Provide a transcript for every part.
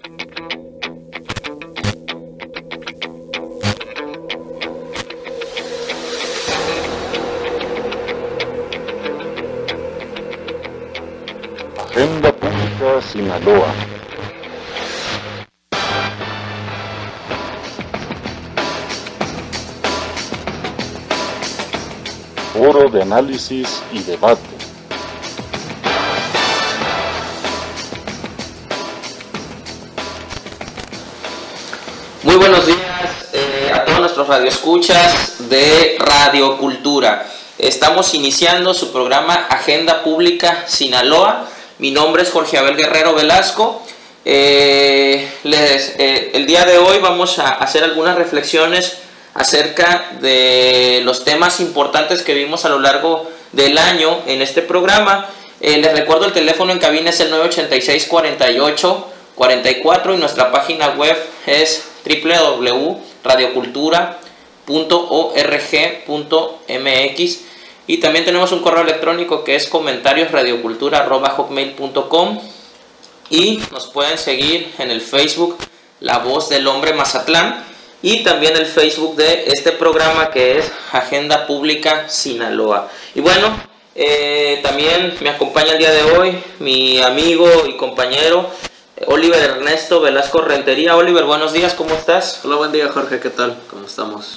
Agenda Pública Sinaloa. Foro de análisis y debate. Muy buenos días a todos nuestros radioescuchas de Radio Cultura. Estamos iniciando su programa Agenda Pública Sinaloa. Mi nombre es Jorge Abel Guerrero Velasco. El día de hoy vamos a hacer algunas reflexiones acerca de los temas importantes que vimos a lo largo del año en este programa. Les recuerdo, el teléfono en cabina es el 986-48-44 y nuestra página web es www.radiocultura.org.mx, y también tenemos un correo electrónico que es comentariosradiocultura@hotmail.com, y nos pueden seguir en el Facebook La Voz del Hombre Mazatlán, y también el Facebook de este programa, que es Agenda Pública Sinaloa. Y bueno, también me acompaña el día de hoy mi amigo y compañero Oliver Ernesto Velasco Rentería. Oliver, buenos días, ¿cómo estás? Hola, buen día, Jorge, ¿qué tal? ¿Cómo estamos?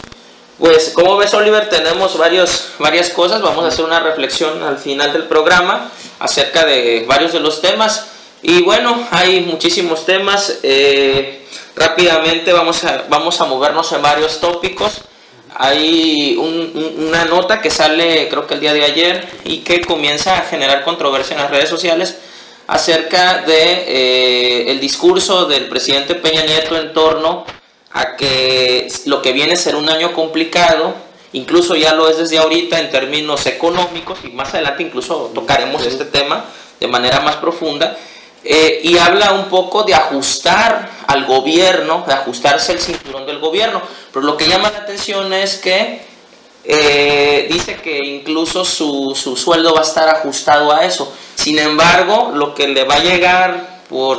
Pues, como ves, Oliver, tenemos varias cosas. Vamos a hacer una reflexión al final del programa acerca de varios de los temas. Y bueno, hay muchísimos temas. Rápidamente vamos a movernos en varios tópicos. Hay una nota que sale, creo que el día de ayer, y que comienza a generar controversia en las redes sociales acerca de el discurso del presidente Peña Nieto en torno a que lo que viene a ser un año complicado, incluso ya lo es desde ahorita en términos económicos, y más adelante incluso tocaremos este tema de manera más profunda, y habla un poco de ajustar al gobierno, de ajustarse el cinturón del gobierno. Pero lo que llama la atención es que dice que incluso su sueldo va a estar ajustado a eso. Sin embargo, lo que le va a llegar por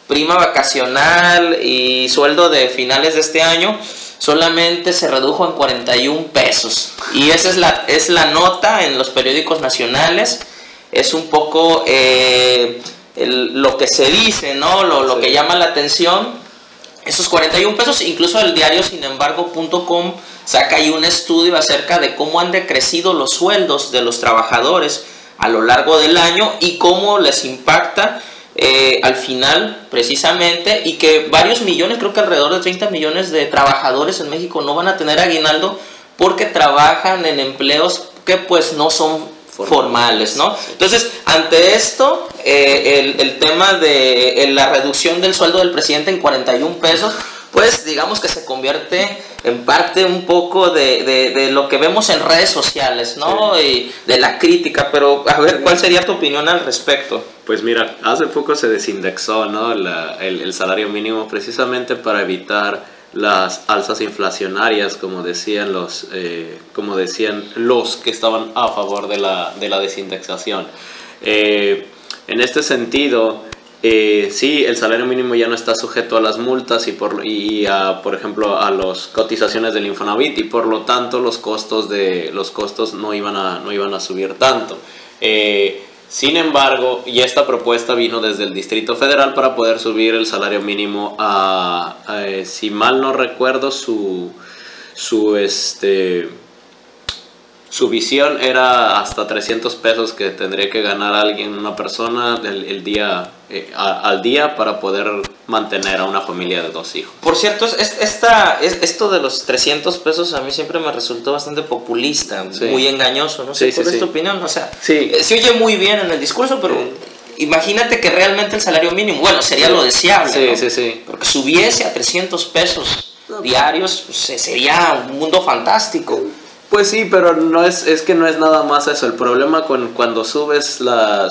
prima vacacional y sueldo de finales de este año solamente se redujo en 41 pesos. Y esa es la nota en los periódicos nacionales. Es un poco lo que se dice, ¿no? Lo que llama la atención, esos 41 pesos. Incluso el diario sinembargo.com saca ahí un estudio acerca de cómo han decrecido los sueldos de los trabajadores a lo largo del año y cómo les impacta al final, precisamente, y que varios millones, creo que alrededor de 30 millones de trabajadores en México no van a tener aguinaldo porque trabajan en empleos que pues no son formales, ¿no? Entonces, ante esto, el tema de la reducción del sueldo del presidente en 41 pesos, pues digamos que se convierte en parte un poco de lo que vemos en redes sociales, ¿no? Sí. Y de la crítica. Pero a ver, ¿cuál sería tu opinión al respecto? Pues mira, hace poco se desindexó, ¿no? el salario mínimo, precisamente para evitar las alzas inflacionarias, como decían los que estaban a favor de la desindexación. En este sentido, sí, el salario mínimo ya no está sujeto a las multas por ejemplo, a las cotizaciones del Infonavit, y por lo tanto los costos no iban a subir tanto. Sin embargo, y esta propuesta vino desde el Distrito Federal para poder subir el salario mínimo a si mal no recuerdo, su visión era hasta 300 pesos que tendría que ganar una persona al día para poder mantener a una familia de 2 hijos. Por cierto, esto de los 300 pesos a mí siempre me resultó bastante populista, sí, muy engañoso, no sé, ¿cuál es tu opinión? O sea, sí, se oye muy bien en el discurso, pero imagínate que realmente el salario mínimo, bueno, sería lo deseable, ¿no? Porque subiese a 300 pesos diarios, pues, sería un mundo fantástico. Pues sí, pero es que no es nada más eso. El problema cuando subes la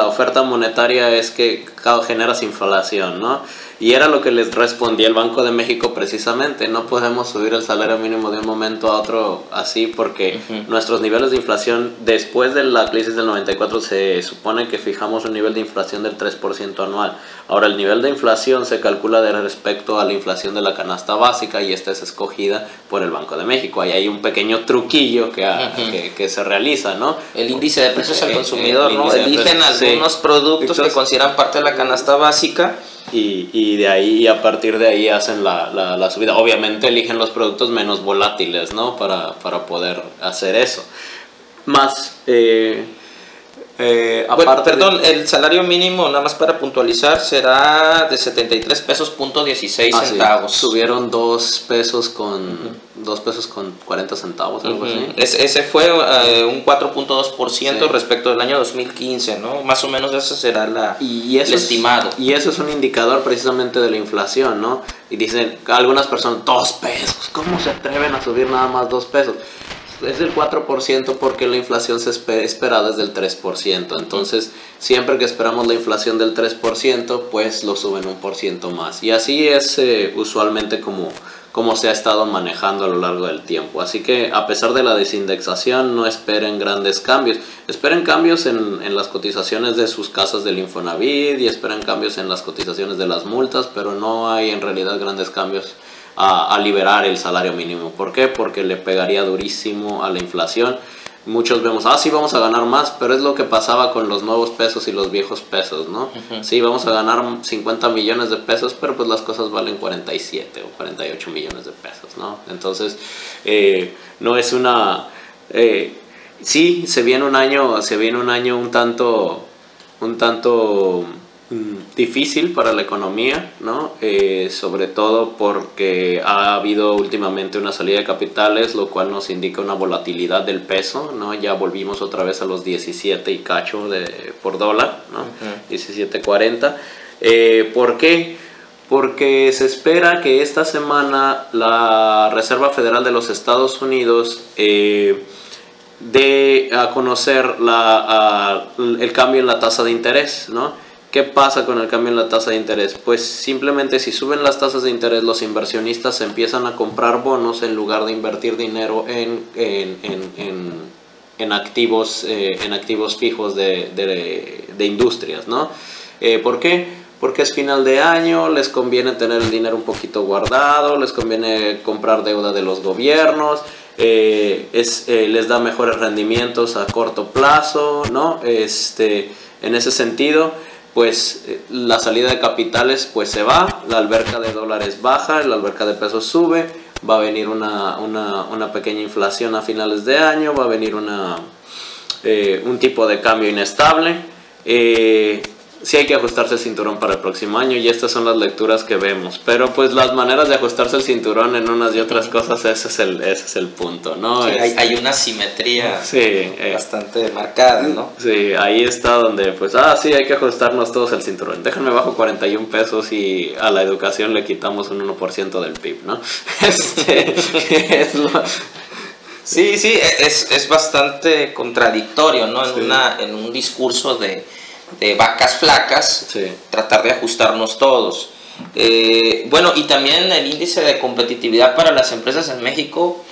oferta monetaria es que generas inflación, ¿no? Y era lo que les respondía el Banco de México precisamente, no podemos subir el salario mínimo de un momento a otro así porque nuestros niveles de inflación, después de la crisis del 94 se supone que fijamos un nivel de inflación del 3% anual. Ahora el nivel de inflación se calcula de respecto a la inflación de la canasta básica y esta es escogida por el Banco de México. Ahí hay un pequeño truquillo que se realiza, ¿no? El índice de precios al consumidor, ¿no? Eligen algunos productos que consideran parte de la canasta básica. Y de ahí, y a partir de ahí hacen la subida. Obviamente eligen los productos menos volátiles, ¿no? Para poder hacer eso. Más, aparte el salario mínimo, nada más para puntualizar, será de 73 pesos punto 16 centavos. Sí. Subieron 2 pesos con 40 centavos, algo así. Ese fue un 4.2% respecto del año 2015, ¿no? Más o menos ese será el estimado. Y eso es un indicador precisamente de la inflación, ¿no? Y dicen algunas personas, 2 pesos, ¿cómo se atreven a subir nada más 2 pesos? Es del 4% porque la inflación se espera desde el 3%. Entonces, siempre que esperamos la inflación del 3%, pues lo suben 1% más. Y así es usualmente como se ha estado manejando a lo largo del tiempo. Así que, a pesar de la desindexación, no esperen grandes cambios. Esperen cambios en las cotizaciones de sus casas del Infonavit y esperen cambios en las cotizaciones de las multas, pero no hay en realidad grandes cambios a liberar el salario mínimo. ¿Por qué? Porque le pegaría durísimo a la inflación. Muchos vemos, sí, vamos a ganar más, pero es lo que pasaba con los nuevos pesos y los viejos pesos, ¿no? Sí, vamos a ganar 50 millones de pesos, pero pues las cosas valen 47 o 48 millones de pesos, ¿no? Entonces, no es una... sí, se viene un año un tanto difícil para la economía, ¿no? Sobre todo porque ha habido últimamente una salida de capitales, lo cual nos indica una volatilidad del peso, ¿no? Ya volvimos otra vez a los 17 y cacho por dólar, ¿no? 17.40. ¿Por qué? Porque se espera que esta semana la Reserva Federal de los Estados Unidos dé a conocer el cambio en la tasa de interés, ¿no? ¿Qué pasa con el cambio en la tasa de interés? Pues simplemente si suben las tasas de interés, los inversionistas empiezan a comprar bonos en lugar de invertir dinero en activos fijos de industrias, ¿no? ¿Por qué? Porque es final de año, les conviene tener el dinero un poquito guardado, les conviene comprar deuda de los gobiernos, les da mejores rendimientos a corto plazo, ¿no? En ese sentido, pues la salida de capitales pues se va, la alberca de dólares baja, la alberca de pesos sube, va a venir una pequeña inflación a finales de año, va a venir un tipo de cambio inestable. Sí hay que ajustarse el cinturón para el próximo año y estas son las lecturas que vemos, pero pues las maneras de ajustarse el cinturón en unas y otras cosas, ese es el punto, ¿no? Sí, hay una simetría bastante marcada, ¿no? Sí, ahí está donde pues, sí, hay que ajustarnos todos el cinturón, déjenme bajo 41 pesos y a la educación le quitamos un 1% del PIB, ¿no? Sí, es bastante contradictorio, ¿no? En un discurso de vacas flacas, tratar de ajustarnos todos. Bueno, y también el índice de competitividad para las empresas en México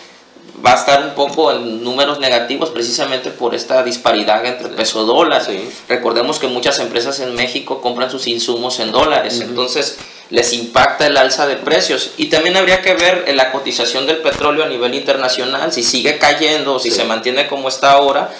va a estar un poco en números negativos precisamente por esta disparidad entre peso dólar. Recordemos que muchas empresas en México compran sus insumos en dólares, entonces les impacta el alza de precios. Y también habría que ver la cotización del petróleo a nivel internacional, si sigue cayendo o si se mantiene como está ahora.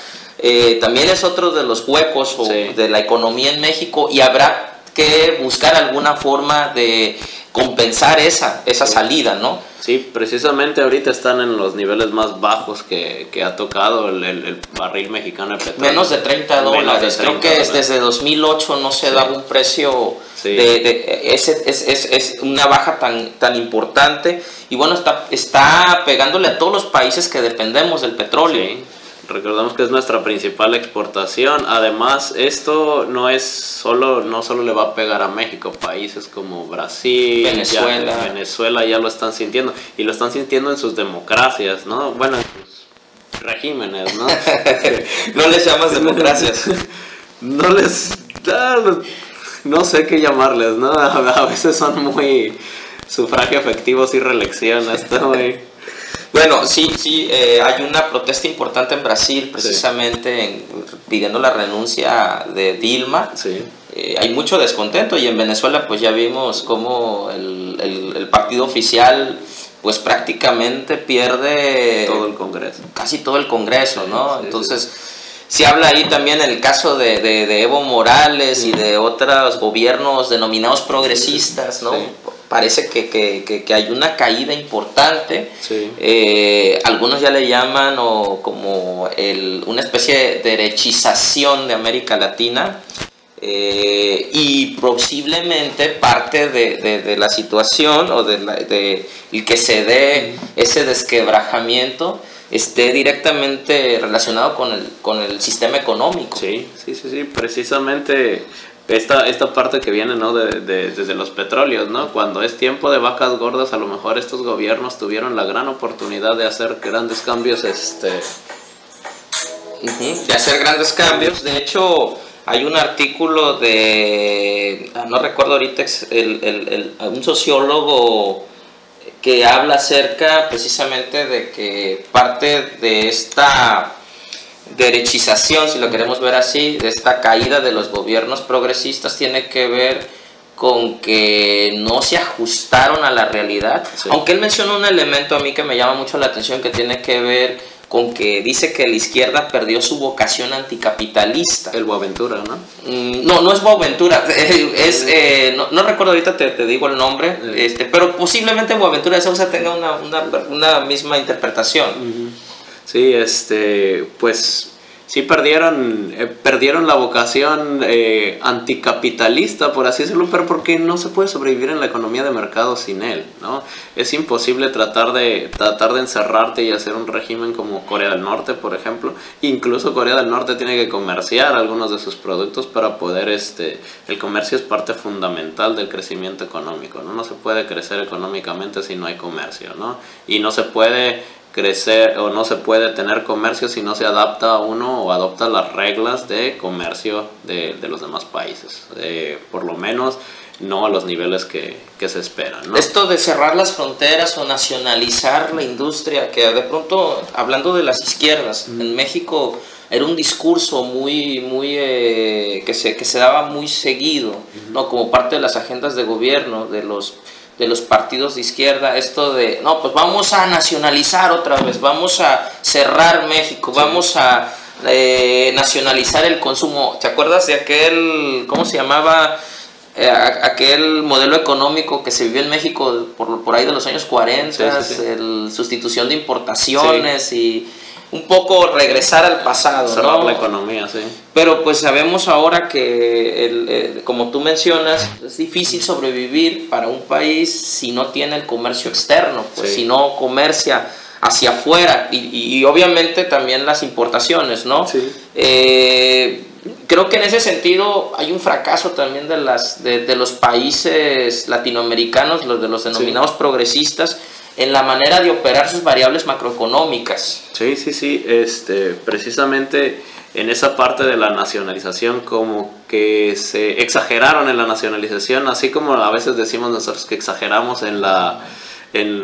También es otro de los huecos de la economía en México y habrá que buscar alguna forma de compensar esa salida, ¿no? Sí, precisamente ahorita están en los niveles más bajos que ha tocado el barril mexicano de petróleo. Menos de $30. Creo que desde 2008 no se daba un precio es una baja tan importante y bueno, está pegándole a todos los países que dependemos del petróleo. Recordemos que es nuestra principal exportación. Además, esto no solo le va a pegar a México, países como Brasil, Venezuela ya lo están sintiendo, y lo están sintiendo en sus democracias, ¿no? Bueno, en sus regímenes, ¿no? No les llamas democracias. No les... no sé qué llamarles, ¿no? A veces son muy sufragio efectivo y reelección, está muy... Bueno, sí, hay una protesta importante en Brasil, precisamente pidiendo la renuncia de Dilma. Sí. Hay mucho descontento, y en Venezuela pues ya vimos cómo el partido oficial pues prácticamente pierde todo el Congreso. Casi todo el Congreso, ¿no? Sí, entonces... Se habla ahí también el caso de Evo Morales y de otros gobiernos denominados progresistas, ¿no? Sí. Parece que hay una caída importante. Sí. Algunos ya le llaman como una especie de derechización de América Latina. Y posiblemente parte de la situación o de que se dé ese desquebrajamiento esté directamente relacionado con el sistema económico. Sí, precisamente esta parte que viene, ¿no? desde los petróleos, ¿no? Cuando es tiempo de vacas gordas, a lo mejor estos gobiernos tuvieron la gran oportunidad de hacer grandes cambios, de hacer grandes cambios. De hecho, hay un artículo no recuerdo ahorita, un sociólogo que habla acerca precisamente de que parte de esta derechización, si lo queremos ver así, de esta caída de los gobiernos progresistas, tiene que ver con que no se ajustaron a la realidad. Sí. Aunque él menciona un elemento a mí que me llama mucho la atención, que tiene que ver con que dice que la izquierda perdió su vocación anticapitalista. El Boaventura, ¿no? No es Boaventura, no recuerdo ahorita, te digo el nombre, pero posiblemente Boaventura de Sousa tenga una misma interpretación. Sí, pues sí perdieron la vocación anticapitalista, por así decirlo, pero porque no se puede sobrevivir en la economía de mercado sin él, ¿no? Es imposible tratar de encerrarte y hacer un régimen como Corea del Norte, por ejemplo. Incluso Corea del Norte tiene que comerciar algunos de sus productos para poder, el comercio es parte fundamental del crecimiento económico, ¿no? No se puede crecer económicamente si no hay comercio, ¿no? Y no se puede crecer o no se puede tener comercio si no se adapta a uno o adopta las reglas de comercio de los demás países, por lo menos no a los niveles que se esperan, ¿no? Esto de cerrar las fronteras o nacionalizar la industria, que de pronto, hablando de las izquierdas, en México era un discurso muy que se daba muy seguido, ¿no? Como parte de las agendas de gobierno de los partidos de izquierda, esto de, no, pues vamos a nacionalizar otra vez, vamos a cerrar México, vamos a nacionalizar el consumo. ¿Te acuerdas de aquel, cómo se llamaba, aquel modelo económico que se vivió en México por ahí de los años 40, el sustitución de importaciones y un poco regresar al pasado, cerrar, ¿no? La economía, sí. Pero pues sabemos ahora que, como tú mencionas, es difícil sobrevivir para un país si no tiene el comercio externo, pues si no comercia hacia afuera y obviamente también las importaciones, ¿no? Sí. Creo que en ese sentido hay un fracaso también de los países latinoamericanos, de los denominados progresistas, en la manera de operar sus variables macroeconómicas. Sí, precisamente en esa parte de la nacionalización, como que se exageraron en la nacionalización, así como a veces decimos nosotros que exageramos en el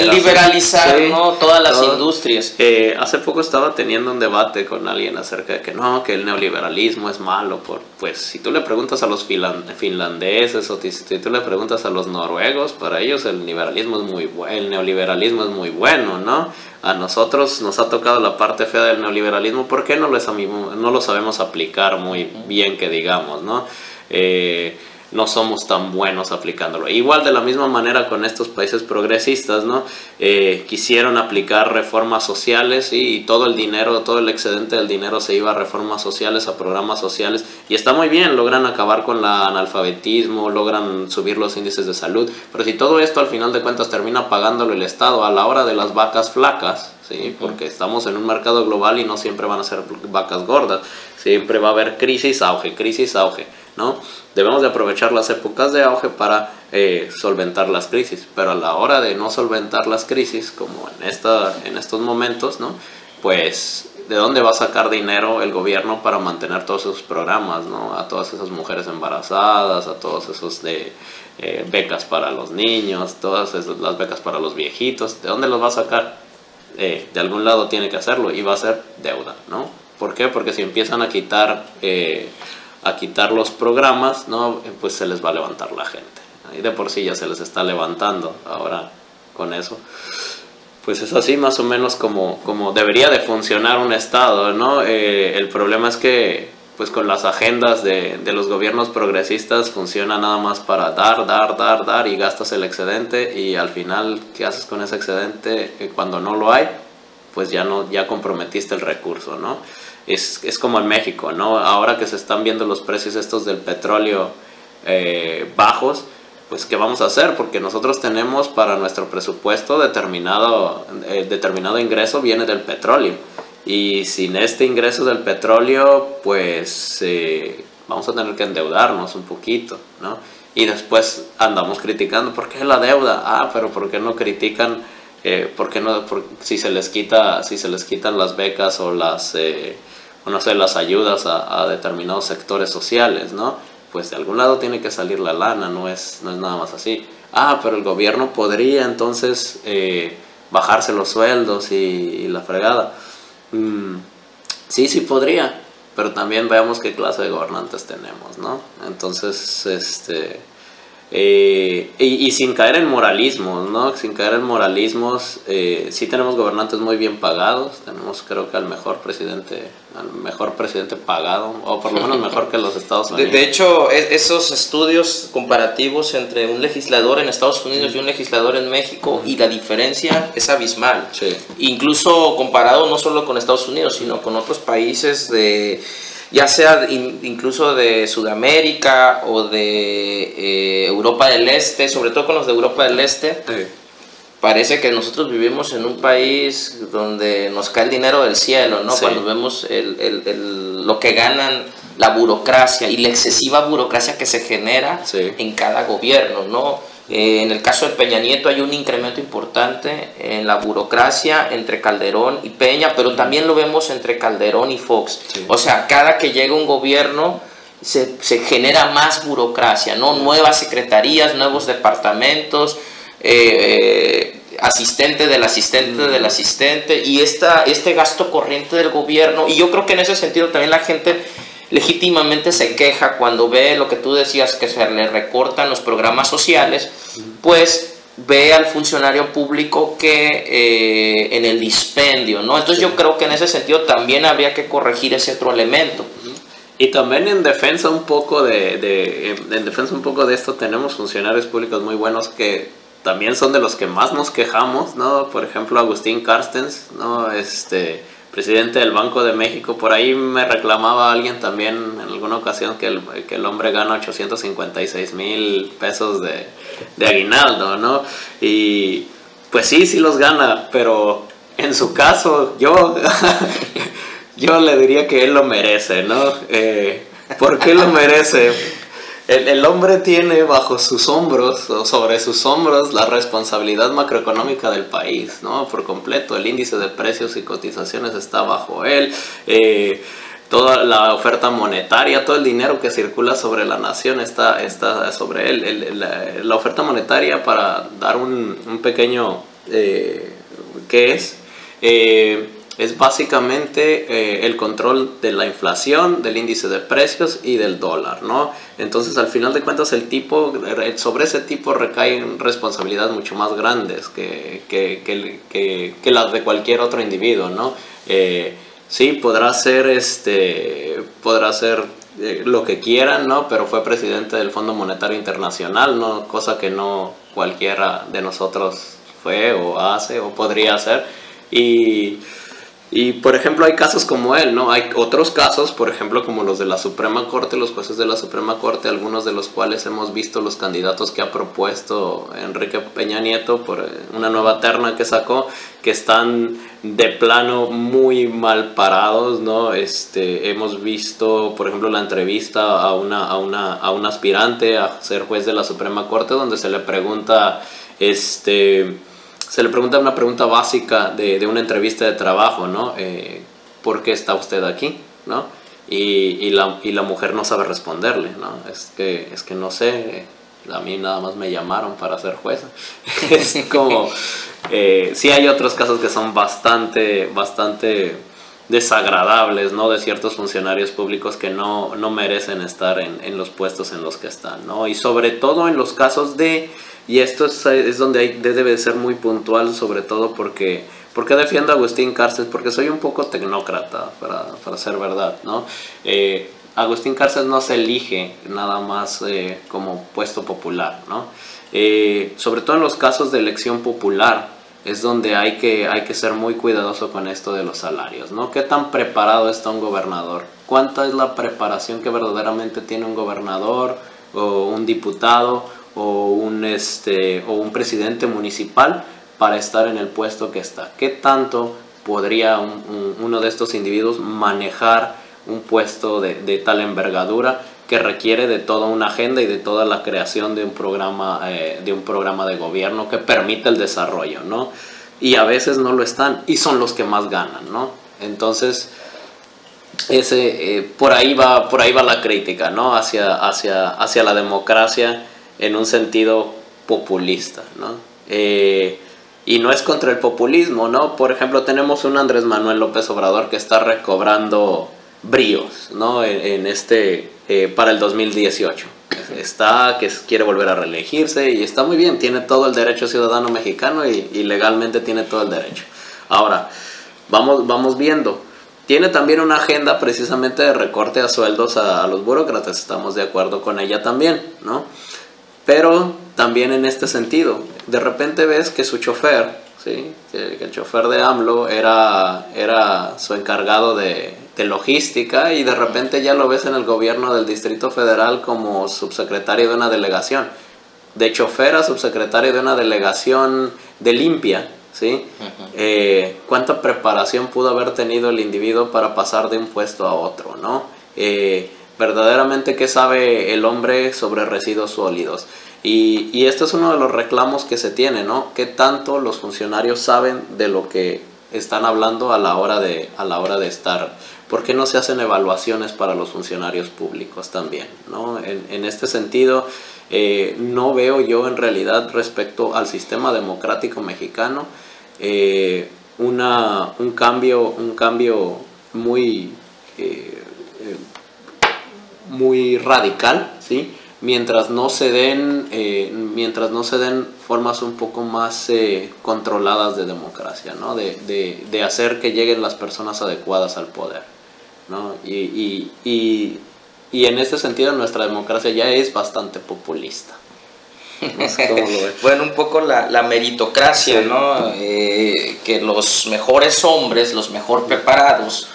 liberalizar, ¿no? Todas las industrias. Hace poco estaba teniendo un debate con alguien acerca de que el neoliberalismo es malo. Pues si tú le preguntas a los finlandeses o si tú le preguntas a los noruegos, para ellos el neoliberalismo es muy bueno, ¿no? A nosotros nos ha tocado la parte fea del neoliberalismo. ¿Por qué no lo sabemos aplicar muy bien, que digamos, ¿no? No somos tan buenos aplicándolo. Igual de la misma manera con estos países progresistas, ¿no? Quisieron aplicar reformas sociales y todo el excedente del dinero se iba a reformas sociales, a programas sociales, y está muy bien, logran acabar con el analfabetismo, logran subir los índices de salud, pero si todo esto al final de cuentas termina pagándolo el Estado a la hora de las vacas flacas, ¿sí? Porque estamos en un mercado global y no siempre van a ser vacas gordas, siempre va a haber crisis, auge, ¿no? Debemos de aprovechar las épocas de auge para solventar las crisis, pero a la hora de no solventar las crisis, como en estos momentos, ¿no? Pues ¿de dónde va a sacar dinero el gobierno para mantener todos esos programas, ¿no? A todas esas mujeres embarazadas, a todos esos de becas para los niños, todas las becas para los viejitos, ¿de dónde los va a sacar? De algún lado tiene que hacerlo y va a ser deuda, ¿no? ¿Por qué? Porque si empiezan a quitar los programas, ¿no? Pues se les va a levantar la gente. Y de por sí ya se les está levantando ahora con eso. Pues es así más o menos como debería de funcionar un Estado, ¿no? El problema es que pues con las agendas de los gobiernos progresistas funciona nada más para dar y gastas el excedente, y al final, ¿qué haces con ese excedente? Cuando no lo hay, pues ya comprometiste el recurso, ¿no? Es como en México, ¿no? Ahora que se están viendo los precios estos del petróleo bajos, pues ¿qué vamos a hacer? Porque nosotros tenemos para nuestro presupuesto determinado ingreso viene del petróleo, y sin este ingreso del petróleo pues vamos a tener que endeudarnos un poquito, ¿no? Y después andamos criticando, ¿por qué la deuda? Pero ¿por qué no critican? ¿Por qué no? Si se les quitan las becas o las ayudas a determinados sectores sociales, ¿no? Pues de algún lado tiene que salir la lana, no es nada más así. Pero el gobierno podría entonces bajarse los sueldos y la fregada. Sí podría, pero también veamos qué clase de gobernantes tenemos, ¿no? Entonces, y sin caer en moralismos, ¿no? Sin caer en moralismos, sí tenemos gobernantes muy bien pagados. Tenemos, creo que al mejor presidente pagado, o por lo menos mejor que los Estados Unidos. De hecho, esos estudios comparativos entre un legislador en Estados Unidos y un legislador en México, y la diferencia es abismal. Sí. Incluso comparado no solo con Estados Unidos, sino con otros países ya sea incluso de Sudamérica o de Europa del Este, sobre todo con los de Europa del Este. Sí. Parece que nosotros vivimos en un país donde nos cae el dinero del cielo, ¿no? Sí. Cuando vemos lo que ganan, la burocracia y la excesiva burocracia que se genera en cada gobierno, ¿no? En el caso de Peña Nieto hay un incremento importante en la burocracia entre Calderón y Peña, pero también lo vemos entre Calderón y Fox. Sí. O sea, cada que llega un gobierno se genera más burocracia, ¿no? Nuevas secretarías, nuevos departamentos, asistente del asistente del asistente, y este gasto corriente del gobierno. Y yo creo que en ese sentido también la gente legítimamente se queja cuando ve lo que tú decías, que se le recortan los programas sociales, pues ve al funcionario público que en el dispendio, ¿no? Entonces yo creo que en ese sentido también habría que corregir ese otro elemento. Y también en defensa un poco de esto, tenemos funcionarios públicos muy buenos que también son de los que más nos quejamos, ¿no? Por ejemplo, Agustín Carstens, ¿no? Presidente del Banco de México. Por ahí me reclamaba alguien también en alguna ocasión que el hombre gana 856,000 pesos de aguinaldo, ¿no? Y pues sí los gana, pero en su caso yo le diría que él lo merece, ¿no? ¿Por qué lo merece? El hombre tiene bajo sus hombros, o sobre sus hombros, la responsabilidad macroeconómica del país, ¿no? Por completo. El índice de precios y cotizaciones está bajo él. Toda la oferta monetaria, todo el dinero que circula sobre la nación está sobre él. La oferta monetaria, para dar un pequeño ¿qué es básicamente el control de la inflación, del índice de precios y del dólar, ¿no? Entonces, al final de cuentas, sobre ese tipo recaen responsabilidades mucho más grandes que las de cualquier otro individuo, ¿no? Sí, podrá ser lo que quieran, ¿no? Pero fue presidente del Fondo Monetario Internacional, ¿no? Cosa que no cualquiera de nosotros fue o hace o podría hacer. Y por ejemplo hay casos como él, ¿no? Hay otros casos, por ejemplo, como los de la Suprema Corte, los jueces de la Suprema Corte, algunos de los cuales hemos visto los candidatos que ha propuesto Enrique Peña Nieto por una nueva terna que sacó, que están de plano muy mal parados, ¿no? Hemos visto, por ejemplo, la entrevista a un aspirante a ser juez de la Suprema Corte, donde se le pregunta una pregunta básica de una entrevista de trabajo, ¿no? ¿por qué está usted aquí? ¿No? Y la mujer no sabe responderle, ¿no? Es que no sé, a mí nada más me llamaron para ser jueza. Es como, sí hay otros casos que son bastante desagradables, ¿no? De ciertos funcionarios públicos que no merecen estar en los puestos en los que están, ¿no? Y sobre todo en los casos y esto es donde debe de ser muy puntual, sobre todo porque defiendo a Agustín Cárcel, porque soy un poco tecnócrata, para ser verdad, ¿no? Agustín Cárcel no se elige nada más como puesto popular, ¿no? Sobre todo en los casos de elección popular es donde hay que ser muy cuidadoso con esto de los salarios, ¿no? ¿Qué tan preparado está un gobernador? ¿Cuánta es la preparación que verdaderamente tiene un gobernador o un diputado o un presidente municipal para estar en el puesto que está? ¿Qué tanto podría uno de estos individuos manejar un puesto de tal envergadura que requiere de toda una agenda y de toda la creación de un programa de gobierno que permita el desarrollo, ¿no? Y a veces no lo están y son los que más ganan, ¿no? Entonces por ahí va la crítica, ¿no? hacia la democracia en un sentido populista, ¿no? Y no es contra el populismo, ¿no? Por ejemplo, tenemos un Andrés Manuel López Obrador que está recobrando bríos, ¿no? Para el 2018. Que quiere volver a reelegirse y está muy bien, tiene todo el derecho ciudadano mexicano y legalmente tiene todo el derecho. Ahora, vamos viendo. Tiene también una agenda precisamente de recorte a sueldos a los burócratas, estamos de acuerdo con ella también, ¿no? Pero también en este sentido, de repente ves que su chofer, ¿sí? Que el chofer de AMLO era su encargado de logística y de repente ya lo ves en el gobierno del Distrito Federal como subsecretario de una delegación. De chofer a subsecretario de una delegación de limpia, ¿sí? ¿Cuánta preparación pudo haber tenido el individuo para pasar de un puesto a otro, ¿no? Verdaderamente, ¿qué sabe el hombre sobre residuos sólidos? Y esto es uno de los reclamos que se tiene, ¿no? ¿Qué tanto los funcionarios saben de lo que están hablando a la hora de estar? ¿Por qué no se hacen evaluaciones para los funcionarios públicos también, ¿no? En este sentido, no veo yo en realidad respecto al sistema democrático mexicano un cambio muy radical, ¿sí? Mientras no se den formas un poco más controladas de democracia, ¿no? De hacer que lleguen las personas adecuadas al poder, ¿no? Y en este sentido nuestra democracia ya es bastante populista. No sé cómo lo ves. Bueno, un poco la meritocracia, sí, ¿no? Que los mejores hombres, los mejor preparados,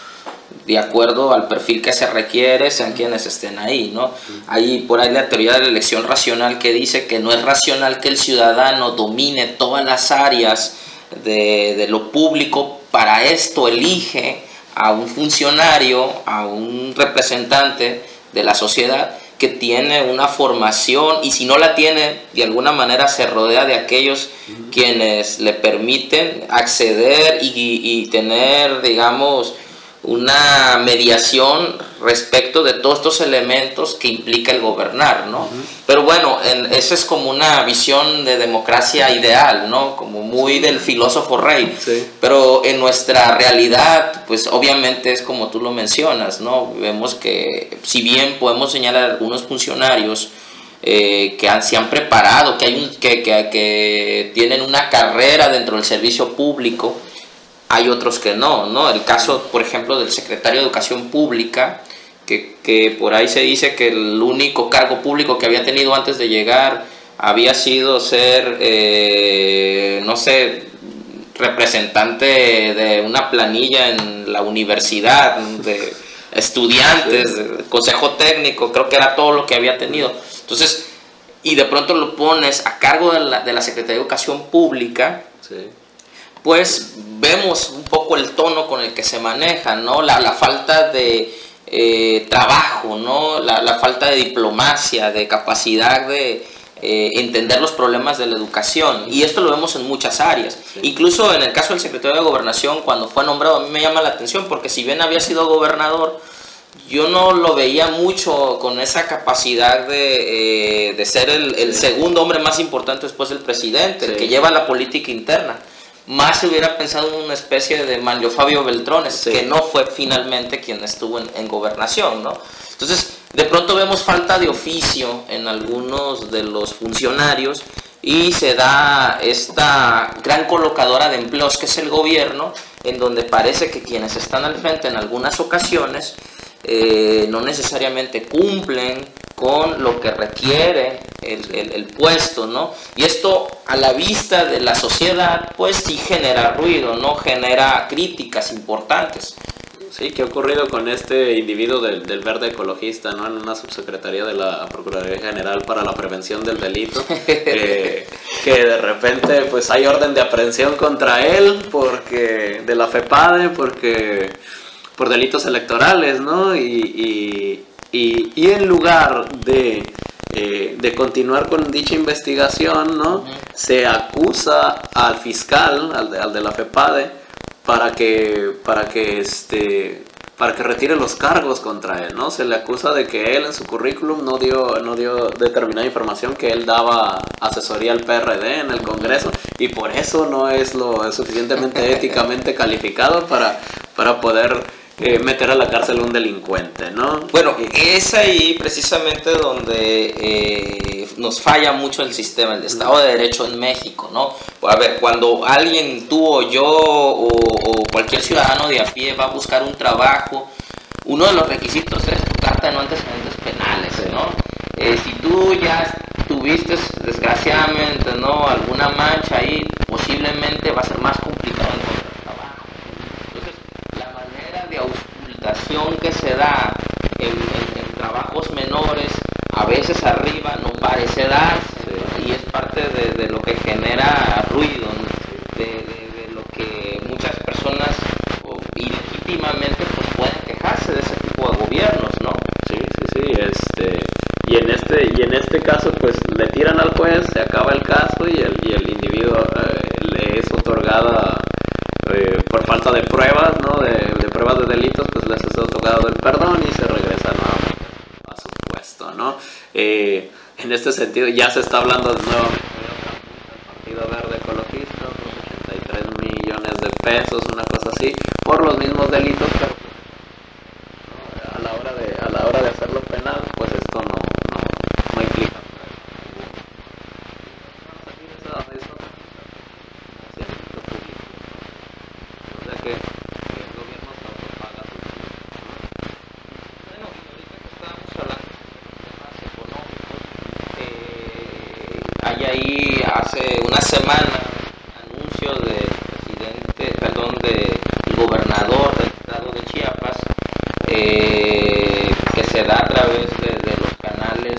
de acuerdo al perfil que se requiere, sean quienes estén ahí, ¿no? Hay por ahí la teoría de la elección racional que dice que no es racional que el ciudadano domine todas las áreas de lo público. Para esto elige a un funcionario, a un representante de la sociedad que tiene una formación, y si no la tiene, de alguna manera se rodea de aquellos quienes le permiten acceder y tener, digamos, una mediación respecto de todos estos elementos que implica el gobernar, ¿no? Pero bueno, esa es como una visión de democracia ideal, ¿no? Como muy del filósofo Rey. Sí. Pero en nuestra realidad, pues obviamente es como tú lo mencionas, ¿no? Vemos que si bien podemos señalar algunos funcionarios que se han preparado, que tienen una carrera dentro del servicio público, hay otros que no. El caso, por ejemplo, del secretario de Educación Pública, que por ahí se dice que el único cargo público que había tenido antes de llegar había sido ser, no sé, representante de una planilla en la universidad, de estudiantes, del consejo técnico, creo que era todo lo que había tenido. Entonces, y de pronto lo pones a cargo de la Secretaría de Educación Pública, sí, pues vemos un poco el tono con el que se maneja, ¿no? La falta de trabajo, ¿no? La falta de diplomacia, de capacidad de entender los problemas de la educación, y esto lo vemos en muchas áreas. Sí. Incluso en el caso del secretario de Gobernación, cuando fue nombrado, a mí me llama la atención porque si bien había sido gobernador, yo no lo veía mucho con esa capacidad de ser el segundo hombre más importante después del presidente, Sí. el que lleva la política interna. Más se hubiera pensado en una especie de Manlio Fabio Beltrones, Sí. que no fue finalmente quien estuvo en gobernación, ¿no? Entonces, de pronto vemos falta de oficio en algunos de los funcionarios y se da esta gran colocadora de empleos que es el gobierno, en donde parece que quienes están al frente en algunas ocasiones no necesariamente cumplen con lo que requiere el puesto, ¿no? Y esto a la vista de la sociedad pues sí genera ruido, ¿no? Genera críticas importantes. Sí, ¿qué ha ocurrido con este individuo del verde ecologista, ¿no? En una subsecretaría de la Procuraduría General para la Prevención del Delito, que de repente pues hay orden de aprehensión contra él de la FEPADE, por delitos electorales, ¿no? Y en lugar de continuar con dicha investigación, ¿no? Se acusa al fiscal, al de la FEPADE, para que retire los cargos contra él, ¿no? Se le acusa de que él en su currículum no dio determinada información, que él daba asesoría al PRD en el Congreso y por eso no es lo suficientemente éticamente calificado para poder meter a la cárcel a un delincuente, ¿no? Bueno, es ahí precisamente donde nos falla mucho el sistema, el Estado de Derecho en México, ¿no? A ver, cuando alguien, tú o yo o cualquier ciudadano de a pie va a buscar un trabajo, uno de los requisitos es tu carta de no antecedentes penales, ¿no? Si tú ya tuviste, desgraciadamente, ¿no?, alguna mancha ahí, posiblemente va a ser más complicado encontrar trabajo. Entonces, la manera de auscultación que se da en trabajos menores, a veces arriba, no parece darse, y es parte de lo que genera ruido, ¿no? de lo que muchas personas ilegítimamente pues, pueden quejarse de ese tipo de gobiernos, ¿no? Sí, y en este caso pues le tiran al juez, se acaba el caso y el individuo le es otorgada por falta de pruebas, ¿no? de pruebas de delitos, pues les es otorgado el perdón y se regresa nuevamente a su puesto, ¿no? En este sentido ya se está hablando nuevamente de Partido Verde Ecologista, unos 83 millones de pesos, una cosa así, por los mismos delitos, pero a la hora de hacerlo penal, pues esto no implica. O sea que el gobierno se autopaga sus Bueno, y ahorita que estábamos hablando de temas económicos, hay ahí hace una semana anuncio del presidente, perdón, del gobernador del estado de Chiapas, que se da a través de los canales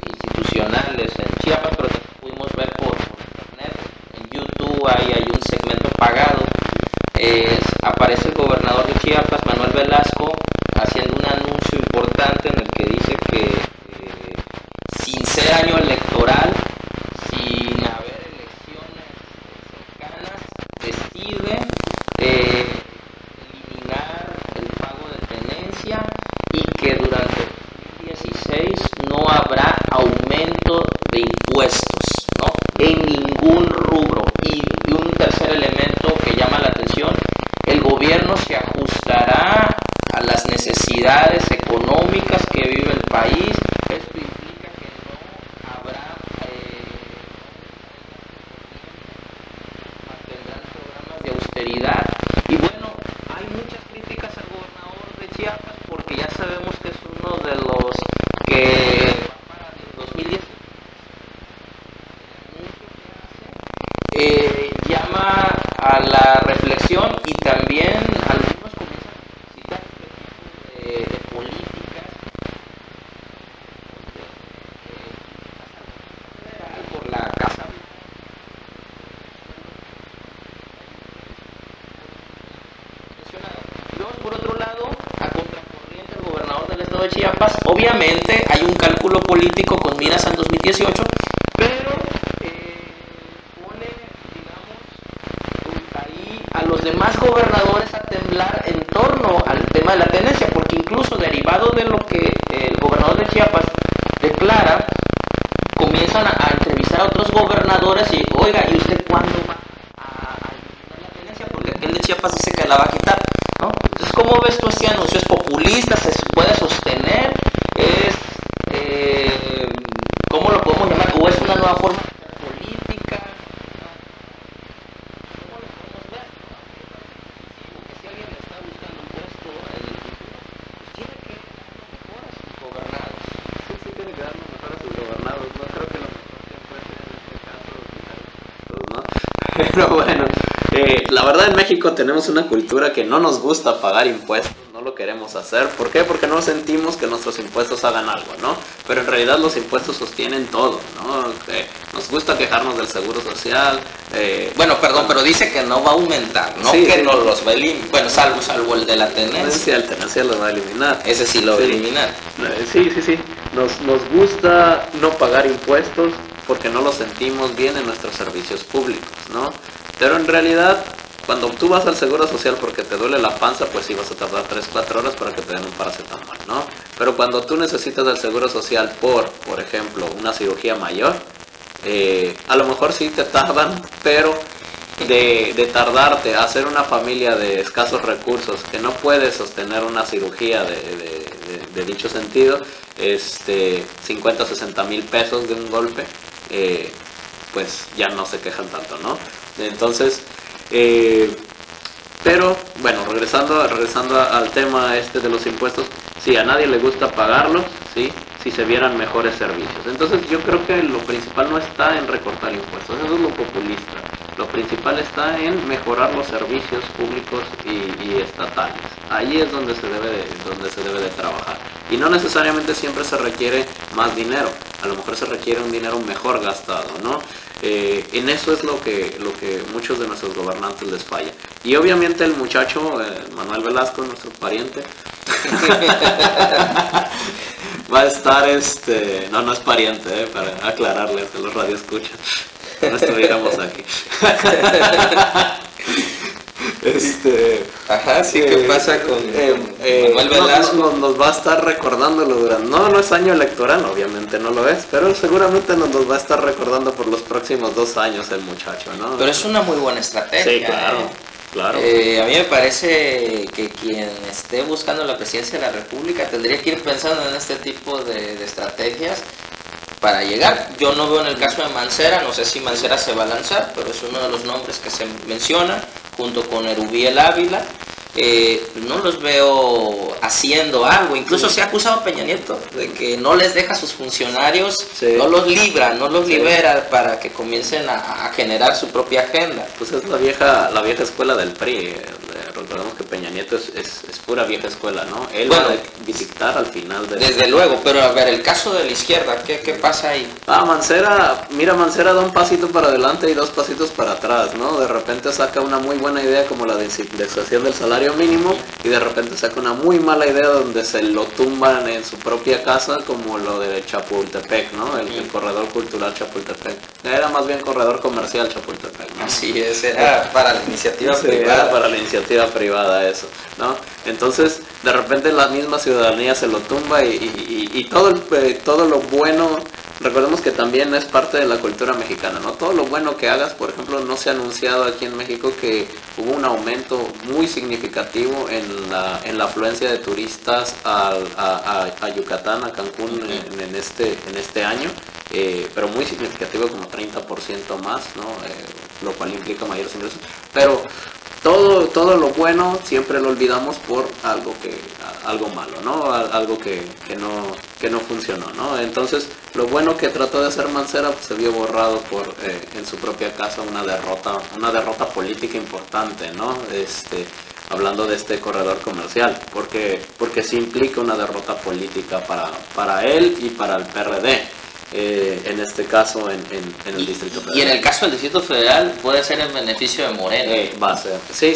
institucionales en Chiapas, pero también pudimos ver por internet, en YouTube hay un segmento pagado. Aparece el gobernador de Chiapas, Manuel Velasco, haciendo un anuncio importante en el que dice que sin ser año electoral, sin haber elecciones cercanas, decide eliminar el pago de tenencia y que durante 2016 no habrá aumento de impuestos, ¿no? En ningún rubro. Y un tercer elemento que llama la atención, el gobierno se ajustará a las necesidades económicas que vive el país. Esto implica que no habrá mantendrán programas de austeridad. Y bueno, hay muchas críticas al gobernador de Chiapas porque ya sabemos que es uno de los que para el 2010 llama a la reflexión y también algunos comienzan a citar este tipo de políticas por la Casa mencionado. Y luego, por otro lado, a contracorriente, el gobernador del estado de Chiapas. Obviamente hay un cálculo político con miras al 2018, pero pone, digamos, ahí a los demás gobernadores a temblar en torno al tema de la tenencia, porque incluso derivado de lo que el gobernador de Chiapas declara, comienzan a entrevistar a otros gobernadores y, oiga, ¿y usted cuándo va a eliminar la tenencia? Porque aquel de Chiapas dice que la va a quitar, ¿no? Entonces, ¿cómo ves tú este anuncio? ¿Es populista? ¿Se puede sostener? ¿Es, cómo lo podemos llamar? ¿O es una nueva forma política? ¿Cómo lo podemos ver? Porque si alguien le está buscando un puesto en el futuro, pues tiene que dar mejor a sus gobernados. Sí, tiene que darnos mejor a sus gobernados. No creo que lo mejor siempre sea en este caso quitarlos, ¿no? Pero bueno, la verdad en México tenemos una cultura que no nos gusta pagar impuestos, no lo queremos hacer. ¿Por qué? Porque no sentimos que nuestros impuestos hagan algo, ¿no? Pero en realidad los impuestos sostienen todo, ¿no? Nos gusta quejarnos del seguro social. Bueno, perdón, pero dice que no va a aumentar, no sí, que sí. no los va a eliminar. Bueno, salvo el de la tenencia. El tenencia lo va a eliminar. Ese sí lo va a eliminar. Sí. Nos gusta no pagar impuestos porque no lo sentimos bien en nuestros servicios públicos, ¿no? Pero en realidad, cuando tú vas al seguro social porque te duele la panza, pues sí vas a tardar 3-4 horas para que te den un paracetamol, ¿no? Pero cuando tú necesitas el seguro social por ejemplo, una cirugía mayor, a lo mejor sí te tardan, pero de tardarte a hacer una familia de escasos recursos que no puede sostener una cirugía de dicho sentido, 50 o 60 mil pesos de un golpe, pues ya no se quejan tanto, ¿no? Entonces, pero bueno, regresando al tema de los impuestos, sí, a nadie le gusta pagarlos, sí, si se vieran mejores servicios. Entonces yo creo que lo principal no está en recortar impuestos, eso es lo populista. Lo principal está en mejorar los servicios públicos y estatales. Ahí es donde se debe de trabajar. Y no necesariamente siempre se requiere más dinero. A lo mejor se requiere un dinero mejor gastado, ¿no? En eso es lo que muchos de nuestros gobernantes les falla. Y obviamente el muchacho, Manuel Velasco, nuestro pariente, va a estar, no es pariente, para aclararles a los radioescuchas. No estuviéramos aquí. Ajá, sí, ¿qué pasa con Manuel Velasco? Nos va a estar recordándolo durante... No es año electoral, obviamente no lo es, pero seguramente nos va a estar recordando por los próximos 2 años el muchacho, ¿no? Pero es una muy buena estrategia. Sí, claro. A mí me parece que quien esté buscando la presidencia de la República tendría que ir pensando en este tipo de estrategias para llegar. Yo no veo en el caso de Mancera, no sé si Mancera se va a lanzar, pero es uno de los nombres que se menciona, junto con Erubiel Ávila. No los veo haciendo algo. Incluso se ha acusado a Peña Nieto de que no les deja a sus funcionarios, sí. no los libera para que comiencen a generar su propia agenda. Pues es la vieja escuela del PRI. Recordemos que Peña Nieto es pura vieja escuela, ¿no? Él va a dictar al final de... Desde luego, pero a ver, el caso de la izquierda, ¿qué pasa ahí? Mancera da un pasito para adelante y 2 pasitos para atrás, ¿no? De repente saca una muy buena idea como la de indexación del salario mínimo y de repente saca una muy mala idea donde se lo tumban en su propia casa, como lo de Chapultepec, ¿no? El corredor cultural Chapultepec. Era más bien corredor comercial Chapultepec, ¿no? Así es, era para la iniciativa privada. Era para la iniciativa privada eso, ¿no? Entonces, de repente la misma ciudadanía se lo tumba y todo lo bueno. Recordemos que también es parte de la cultura mexicana, ¿no? Todo lo bueno que hagas, por ejemplo, no se ha anunciado aquí en México que hubo un aumento muy significativo en la afluencia de turistas a Yucatán, a Cancún en este año, pero muy significativo, como 30% más, ¿no? Lo cual implica mayores ingresos, pero todo lo bueno siempre lo olvidamos por algo malo, ¿no? Algo que no funcionó, ¿no? Entonces, lo bueno que trató de hacer Mancera se vio borrado por en su propia casa una derrota política importante, ¿no? Hablando de este corredor comercial, porque sí implica una derrota política para él y para el PRD. en este caso en el Distrito Federal. Y en el caso del Distrito Federal puede ser en beneficio de Morena. Va a ser. Sí,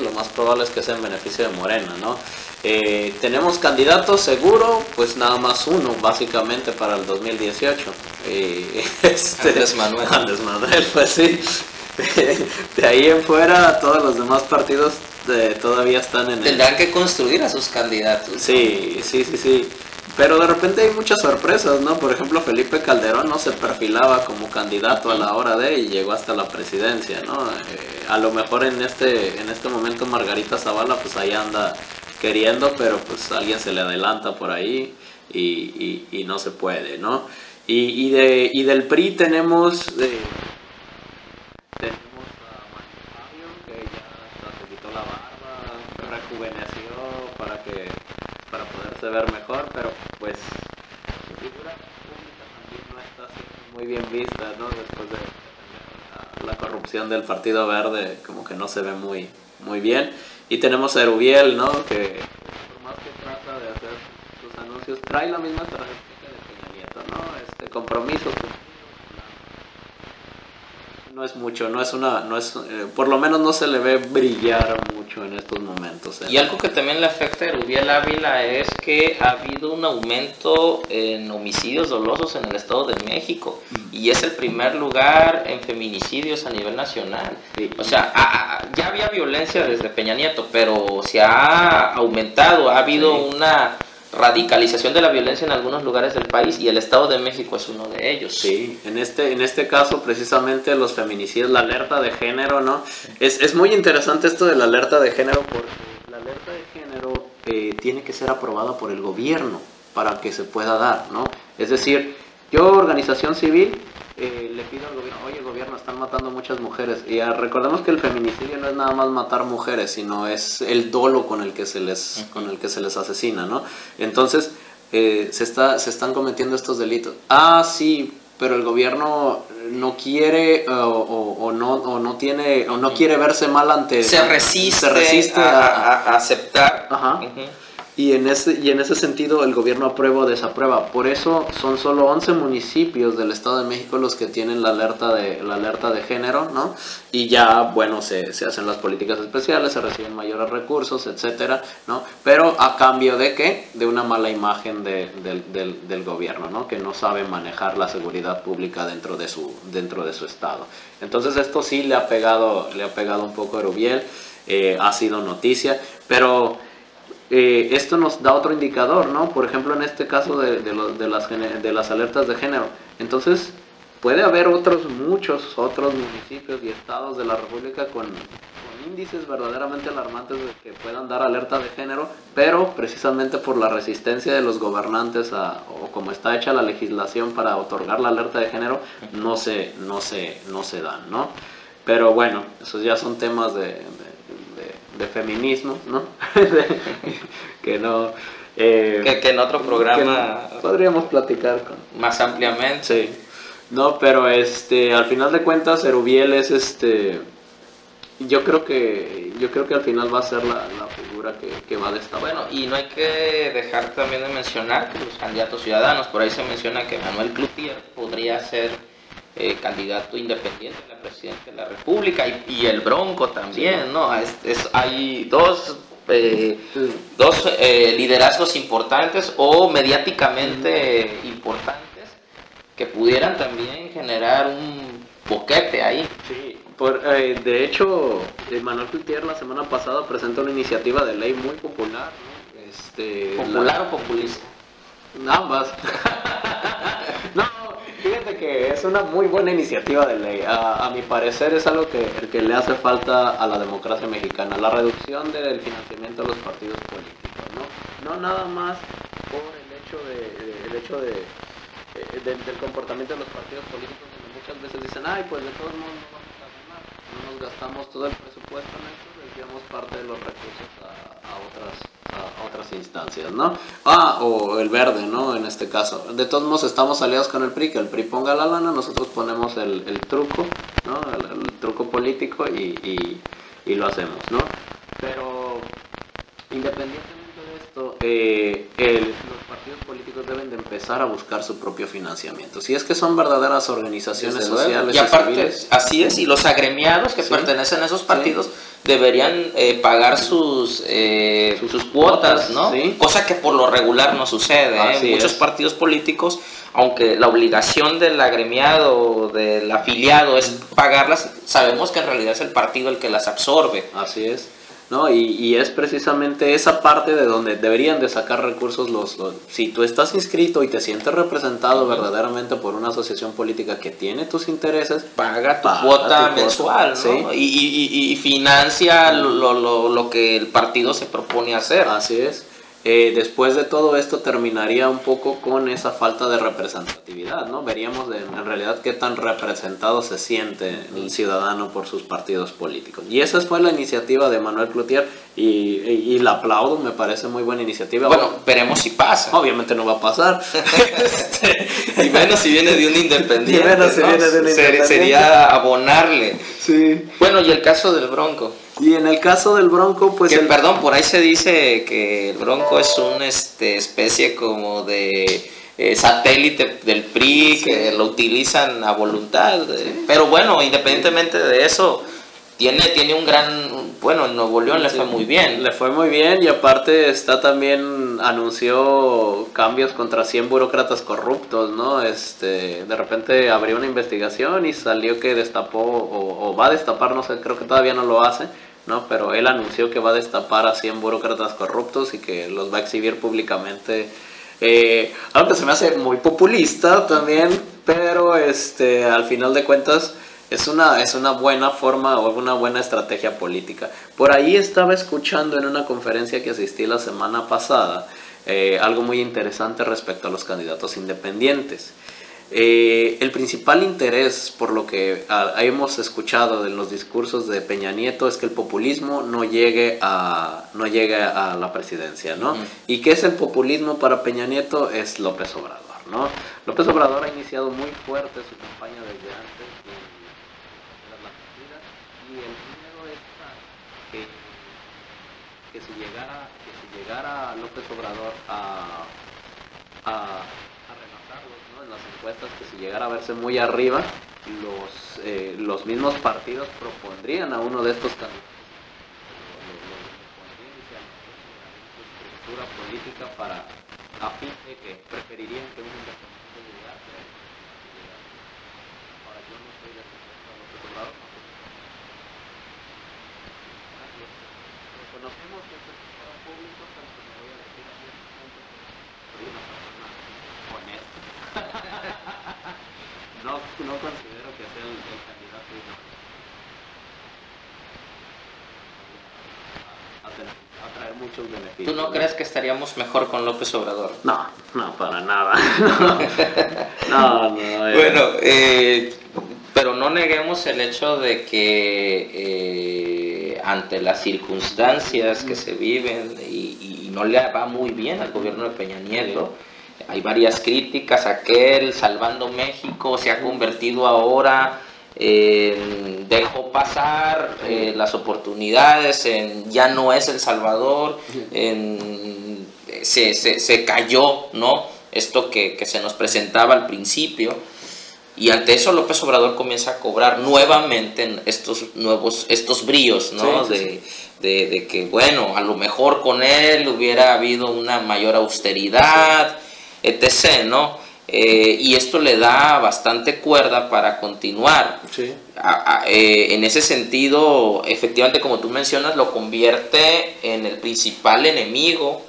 lo más probable es que sea en beneficio de Morena, ¿no? Tenemos candidatos seguro, pues nada más uno, básicamente, para el 2018. Andrés Manuel. Andrés Manuel, pues sí. De ahí en fuera, todos los demás partidos todavía están en Tendrán que construir a sus candidatos, ¿no? Sí. Pero de repente hay muchas sorpresas, ¿no? Por ejemplo, Felipe Calderón no se perfilaba como candidato a la hora de y llegó hasta la presidencia, ¿no? A lo mejor en este momento Margarita Zavala pues ahí anda queriendo, pero pues alguien se le adelanta por ahí y no se puede, ¿no? Y del PRI tenemos a Mario Fabio, que ya hasta se quitó la barba, rejuveneció para poderse ver mejor, pero pues su figura pública también no está siendo muy bien vista, ¿no? Después de la corrupción del Partido Verde, como que no se ve muy bien. Y tenemos a Erubiel, ¿no? Que por más que trata de hacer sus anuncios, trae la misma característica de Peña Nieto, ¿no? Compromiso. No es mucho, por lo menos no se le ve brillar mucho en estos momentos. Y algo que también le afecta a Erubiel Ávila es que ha habido un aumento en homicidios dolosos en el Estado de México y es el primer lugar en feminicidios a nivel nacional. Sí. O sea, ya había violencia desde Peña Nieto, pero se ha aumentado, ha habido una radicalización de la violencia en algunos lugares del país y el Estado de México es uno de ellos. Sí, en este caso precisamente los feminicidios, la alerta de género, ¿no? Es muy interesante esto de la alerta de género porque la alerta de género tiene que ser aprobada por el gobierno para que se pueda dar, ¿no? Es decir, yo, organización civil, le pido al gobierno, oye gobierno, están matando muchas mujeres. Y recordemos que el feminicidio no es nada más matar mujeres, sino es el dolo con el que se les asesina, ¿no? Entonces, se están cometiendo estos delitos. Ah, sí, pero el gobierno no quiere no quiere verse mal ante... Se resiste a aceptar. Ajá. Y en ese sentido el gobierno aprueba o desaprueba. Por eso son solo 11 municipios del Estado de México los que tienen la alerta de género, ¿no? Y ya, bueno, se hacen las políticas especiales, se reciben mayores recursos, etcétera, ¿no? Pero a cambio de ¿qué? De una mala imagen del gobierno, ¿no? Que no sabe manejar la seguridad pública dentro de su estado. Entonces esto sí le ha pegado un poco a Erubiel, ha sido noticia, pero... esto nos da otro indicador, ¿no? Por ejemplo, en este caso de las alertas de género. Entonces, puede haber muchos otros municipios y estados de la República con índices verdaderamente alarmantes de que puedan dar alerta de género, pero precisamente por la resistencia de los gobernantes o como está hecha la legislación para otorgar la alerta de género, no se dan, ¿no? Pero bueno, esos ya son temas de feminismo, ¿no? que no... que en otro programa podríamos platicar más ampliamente. Sí. No, pero al final de cuentas Erubiel es yo creo que al final va a ser la figura que va a destapar. Bueno, y no hay que dejar también de mencionar que los candidatos ciudadanos, por ahí se menciona que Manuel Cloutier podría ser candidato independiente a la presidencia de la República y el Bronco también, sí, ¿no? Hay dos liderazgos importantes o mediáticamente importantes que pudieran también generar un boquete ahí. Sí, de hecho, Manuel Cloutier la semana pasada presentó una iniciativa de ley muy popular, ¿no? ¿Popular o populista? Ambas. No, fíjate que es una muy buena iniciativa de ley. A mi parecer es algo que le hace falta a la democracia mexicana, la reducción del financiamiento de los partidos políticos, ¿no? No nada más por el hecho del comportamiento de los partidos políticos, donde muchas veces dicen, ay, pues de todos modos no vamos a ganar, no nos gastamos todo el presupuesto en esto, desviamos parte de los recursos a otras instancias, ¿no? O el Verde, ¿no? En este caso. De todos modos estamos aliados con el PRI, que el PRI ponga la lana, nosotros ponemos el truco, ¿no? El truco político y lo hacemos, ¿no? Pero independientemente de esto, los partidos políticos deben de empezar a buscar su propio financiamiento. Si es que son verdaderas organizaciones sociales y aparte, civiles. así es, y los agremiados que pertenecen a esos partidos deberían pagar sus cuotas, ¿no? Sí. Cosa que por lo regular no sucede. Muchos partidos políticos, aunque la obligación del agremiado o del afiliado es pagarlas, sabemos que en realidad es el partido el que las absorbe. Así es. ¿No? Y es precisamente esa parte de donde deberían de sacar recursos si tú estás inscrito y te sientes representado verdaderamente por una asociación política que tiene tus intereses, paga tu cuota mensual, ¿no? Sí. Y financia lo que el partido se propone hacer. Así es. Después de todo esto terminaría un poco con esa falta de representatividad, ¿no? Veríamos en realidad qué tan representado se siente el ciudadano por sus partidos políticos. Y esa fue la iniciativa de Manuel Cloutier y la aplaudo, me parece muy buena iniciativa. Bueno, veremos si pasa. Obviamente no va a pasar. Y menos si viene de un independiente. Y menos si viene de un independiente. Sería abonarle. Sí. Bueno, y el caso del Bronco. Y en el caso del Bronco, pues... Perdón, por ahí se dice que el Bronco es una especie como de satélite del PRI, que lo utilizan a voluntad. Pero bueno, independientemente de eso, tiene un gran... Bueno, en Nuevo León le fue muy bien. Le fue muy bien, y aparte anunció cambios contra 100 burócratas corruptos, ¿no? De repente abrió una investigación y salió que destapó, o va a destapar, no sé, creo que todavía no lo hace, ¿no? Pero él anunció que va a destapar a 100 burócratas corruptos y que los va a exhibir públicamente. Algo que se me hace muy populista también, pero al final de cuentas es una buena forma o una buena estrategia política. Por ahí estaba escuchando en una conferencia que asistí la semana pasada algo muy interesante respecto a los candidatos independientes. El principal interés, por lo que hemos escuchado en los discursos de Peña Nieto, es que el populismo no llegue a la presidencia, ¿no? ¿Y qué es el populismo para Peña Nieto? Es López Obrador, ¿no? López Obrador ha iniciado muy fuerte su campaña desde antes de las partidas, y el miedo está que si llegara López Obrador a rebasarlos, ¿no? En las encuestas, que si llegara a verse muy arriba, los mismos partidos propondrían a uno de estos candidatos, su estructura política para, a fin de que preferirían que un independiente llegase. Ahora, yo no estoy de acuerdo con López Obrador, lo conocemos desde el sector público, pero se me voy a decir abiertamente que soy una persona honesta. No considero que sea el candidato a traer muchos beneficios. ¿Tú no crees que estaríamos mejor con López Obrador? No, para nada. No. Bueno, pero no neguemos el hecho de que ante las circunstancias que se viven y no le va muy bien al gobierno de Peña Nieto, hay varias críticas. Aquel Salvando México se ha convertido ahora en dejó pasar las oportunidades, en ya no es El Salvador, se cayó, ¿no? Esto que se nos presentaba al principio. Y ante eso López Obrador comienza a cobrar nuevamente estos bríos, ¿no? De que, bueno, a lo mejor con él hubiera habido una mayor austeridad, etc., ¿no? Y esto le da bastante cuerda para continuar. Sí. En ese sentido, efectivamente, como tú mencionas, lo convierte en el principal enemigo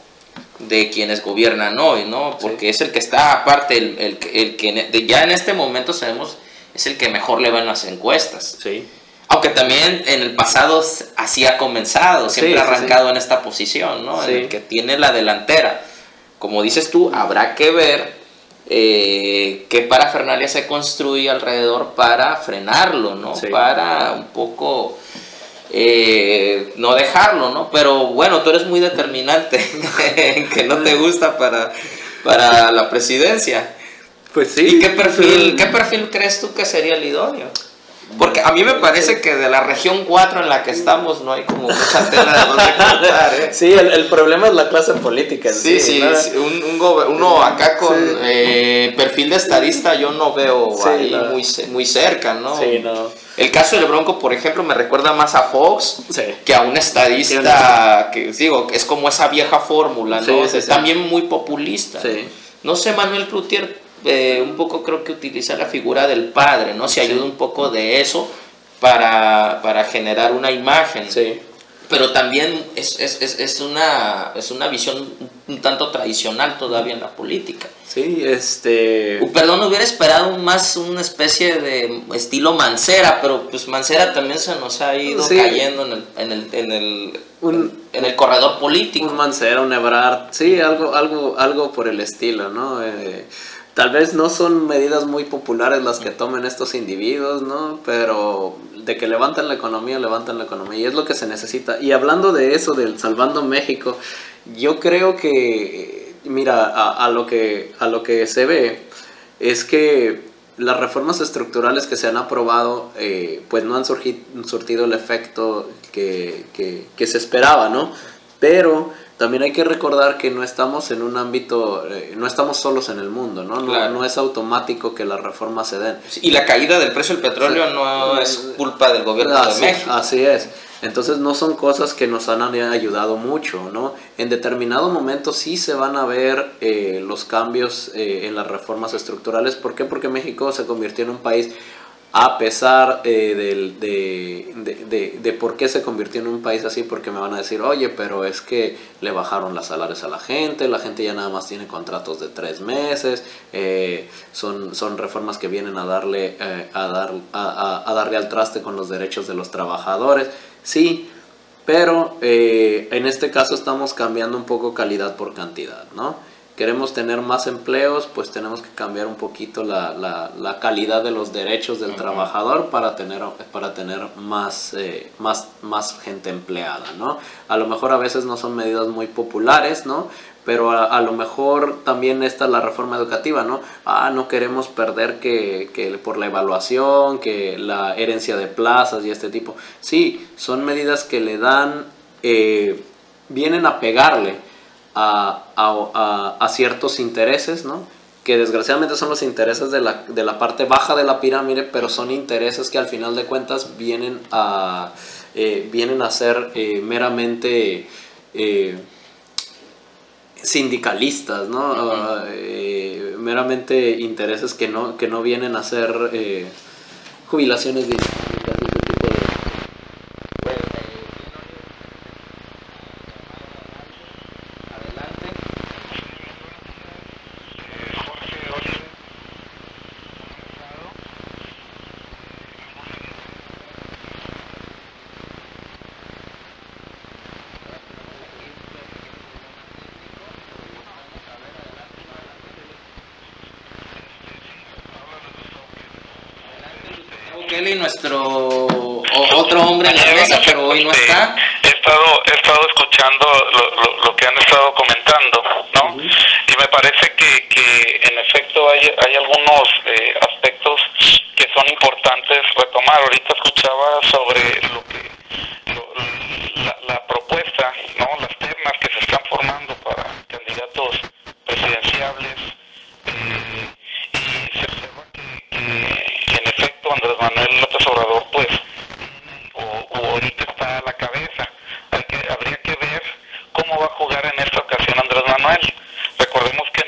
de quienes gobiernan hoy, ¿no? Porque es el que está, aparte, el que ya en este momento sabemos, es el que mejor le va en las encuestas. Sí. Aunque también en el pasado así ha comenzado, siempre ha arrancado en esta posición, ¿no? En el que tiene la delantera. Como dices tú, habrá que ver qué parafernalia se construye alrededor para frenarlo, ¿no? Para un poco no dejarlo, ¿no? Pero bueno, tú eres muy determinante en que no te gusta para la presidencia. Pues sí. ¿Y qué perfil crees tú que sería el idóneo? Porque a mí me parece que de la región 4 en la que estamos no hay como mucha tela de dónde cortar, ¿eh? Sí, el problema es la clase política. Sí, ¿no? sí, uno acá con perfil de estadista yo no veo ahí no. muy cerca, ¿no? Sí, no. El caso del Bronco, por ejemplo, me recuerda más a Fox que a un estadista, que digo, es como esa vieja fórmula, ¿no? También muy populista. Sí. No sé, Manuel Cloutier, un poco creo que utiliza la figura del padre, ¿no? Se ayuda un poco de eso para generar una imagen. Sí. Pero también es una visión un tanto tradicional todavía en la política. Sí, Perdón, hubiera esperado más una especie de estilo Mancera, pero pues Mancera también se nos ha ido cayendo en el corredor político. Un Mancera, un Ebrard, sí, algo por el estilo, ¿no? Tal vez no son medidas muy populares las que tomen estos individuos, ¿no? Pero de que levantan la economía, y es lo que se necesita. Y hablando de eso, del Salvando México, yo creo que, mira, a lo que se ve es que las reformas estructurales que se han aprobado, pues no han surtido el efecto que se esperaba, ¿no? Pero también hay que recordar que no estamos en un ámbito, no estamos solos en el mundo, ¿no? Claro. No es automático que las reformas se den. Y la caída del precio del petróleo no es culpa del gobierno de México. Así es. Entonces no son cosas que nos han ayudado mucho, ¿no? En determinado momento sí se van a ver los cambios en las reformas estructurales. ¿Por qué? Porque México se convirtió en un país, a pesar de por qué se convirtió en un país así, porque me van a decir, oye, pero es que le bajaron las salarios a la gente ya nada más tiene contratos de 3 meses, son reformas que vienen a darle al traste con los derechos de los trabajadores, sí, pero en este caso estamos cambiando un poco calidad por cantidad, ¿no? Queremos tener más empleos, pues tenemos que cambiar un poquito la calidad de los derechos del trabajador para tener más gente empleada, ¿no? A lo mejor a veces no son medidas muy populares, ¿no? Pero a lo mejor también está la reforma educativa, ¿no? No queremos perder que por la evaluación, que la herencia de plazas y este tipo. Sí, son medidas que le dan, vienen a pegarle a ciertos intereses, ¿no? Que desgraciadamente son los intereses de la parte baja de la pirámide, pero son intereses que al final de cuentas vienen a ser meramente sindicalistas, ¿no? Meramente intereses que no vienen a ser jubilaciones dinámicas. Kelly, nuestro otro hombre en la mesa, pero hoy no está. He estado escuchando lo que han estado comentando, ¿no? Y me parece que en efecto hay algunos aspectos que son importantes retomar. Ahorita escuchaba sobre la propuesta, ¿no? Las ternas que se están formando para candidatos presidenciables. Y se observa que en efecto Andrés Manuel López Obrador pues ahorita está a la cabeza. Habría que ver cómo va a jugar en esta ocasión Andrés Manuel. Recordemos que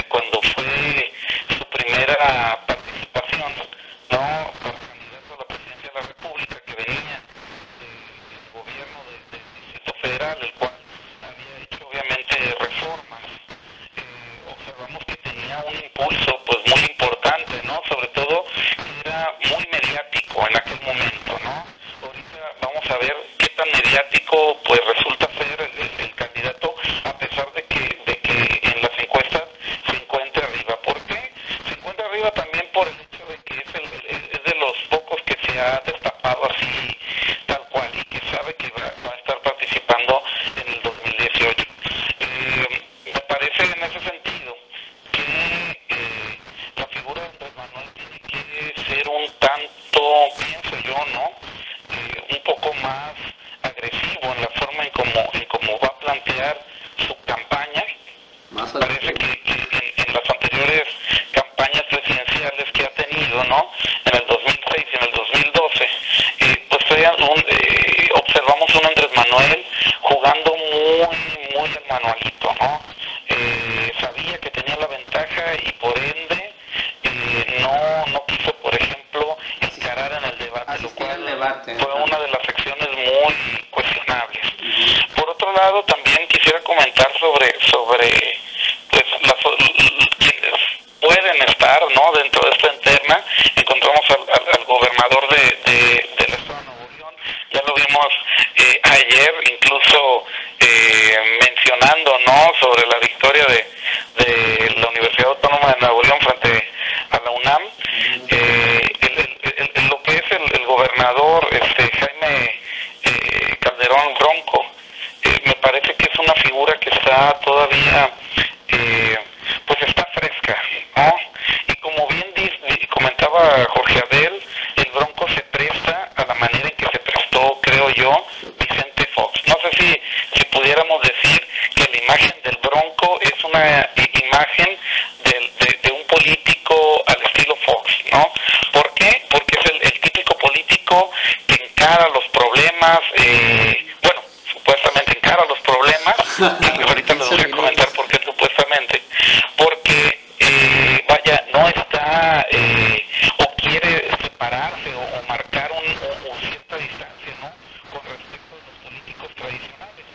cuando fue su primera participación, ¿no? Como candidato a la presidencia de la República, que venía del gobierno del Distrito Federal, el cual había hecho obviamente reformas, observamos sobre pues quienes pueden estar, ¿no?, dentro de esta interna. Encontramos al gobernador del estado de Nuevo León, ya lo vimos ayer, incluso mencionando, ¿no?, sobre la victoria de la Universidad Autónoma de Nuevo León frente a la UNAM. Lo que es el gobernador Jaime Calderón Bronco, me parece que es una figura que está todavía pues está fresca, ¿no? Y como bien comentaba Jorge Abel, el Bronco se presta a la manera en que se prestó, creo yo, Vicente Fox. No sé si pudiéramos decir que la imagen del Bronco es una imagen de un político al estilo Fox, ¿no? ¿Por qué? Porque es el típico político que encara los problemas, bueno, supuestamente encara los problemas, y ahorita les voy a comentar por qué supuestamente, porque vaya, no está o quiere separarse o marcar o cierta distancia, ¿no?, con respecto a los políticos tradicionales.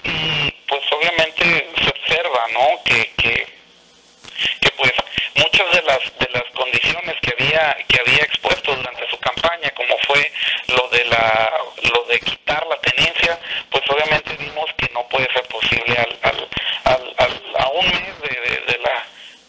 Y pues obviamente se observa, ¿no?, que pues muchas de las condiciones que había expuesto durante su campaña, como fue lo de quitar la tenencia, pues obviamente vimos que no puede ser posible a un mes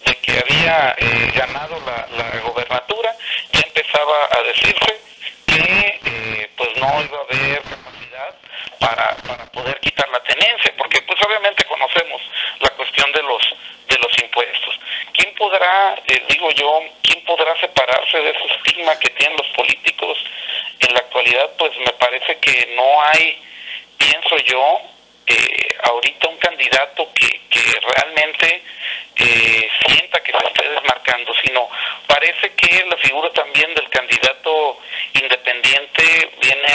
de que había ganado la gobernatura. Ya empezaba a decirse que pues no iba a haber capacidad para poder quitar la tenencia, porque pues obviamente conocemos la cuestión de los impuestos. ¿Quién podrá, quién podrá separarse de ese estigma que tienen los políticos en la actualidad? Pues me parece que no hay, pienso yo, ahorita un candidato que realmente sienta que se esté desmarcando, sino parece que la figura también del candidato independiente viene